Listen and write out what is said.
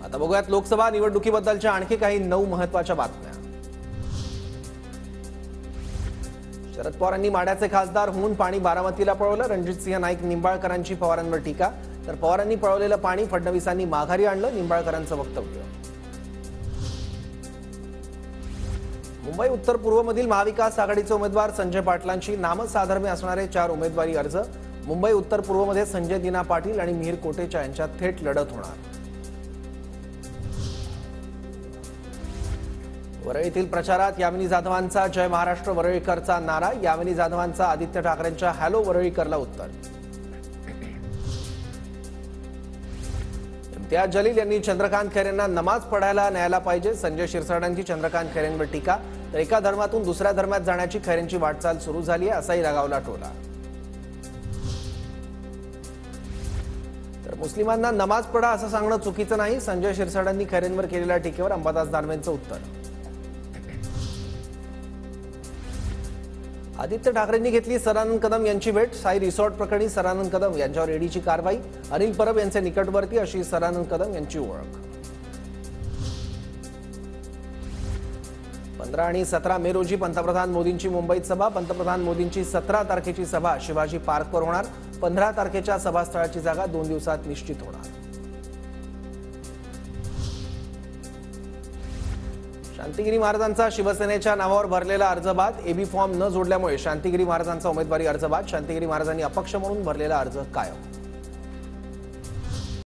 आता बघूयात लोकसभा निवडणुकीबद्दलच्या आणखी काही 9 महत्त्वाच्या बातम्या। शरद पवारांनी माड्याचे खासदार होऊन पाणी बारामतीला पळवलं। रणजितसिंह नाईक निंबाळकरांची पवारांवर टीका, तर पवारांनी पळवलेलं पाणी फडणवीसांनी माघारी आणलं, निंबाळकरांचं वक्तव्य। मुंबई उत्तर पूर्वमधील महाविकास आघाडीचे उमेदवार संजय पाटलांची नामसाधर्म्य असणारे 4 उमेदवारी अर्ज। मुंबई उत्तर पूर्वमध्ये संजय दिना पाटील आणि मिहिर कोटेचा यांच्यात थेट लढत होणार। वरळीतील प्रचारात यामिनी जाधवांचा जय महाराष्ट्र वरळीकरचा नारा। यामिनी जाधवांचा आदित्य ठाकरेंच्या हॅलो वरळीकरला उत्तर। इम्तियाज जलील यांनी चंद्रकांत खैरेंना नमाज पढायला न्यायला पाहिजे। संजय शिरसाटांची चंद्रकांत खैरेंवर टीका, तर एका धर्मातून दुसऱ्या धर्मात जाण्याची खैरेंची वाटचाल सुरू झाली आहे असाही लगावला टोला। तर मुस्लिमांना नमाज पढा असं सांगणं चुकीचं नाही। संजय शिरसाटांनी खैरेंवर केलेल्या टीकेवर अंबादास दानवेंचं उत्तर। आदित्य ठाकरेंनी घेतली सदानंद कदम यांची भेट। साई रिसॉर्ट प्रकरणी सदानंद कदम यांच्यावर ईडीची कारवाई। अनिल परब यांचे निकटवर्ती अशी सदानंद कदम यांची ओळख। 15 आणि 17 मे रोजी पंतप्रधान मोदींची मुंबईत सभा। पंतप्रधान मोदींची 17 तारखेची सभा शिवाजी पार्कवर होणार। 15 तारखेच्या सभास्थळाची जागा 2 दिवसात निश्चित होणार। शांतिगिरी महाराजांचा शिवसेनेच्या नावावर भरलेला अर्ज बाद। एबी फॉर्म न जोडल्यामुळे शांतिगिरी महाराजांचा उमेदवारी अर्ज बाद। शांतिगिरी महाराजांनी अपक्ष म्हणून भरलेला अर्ज कायम।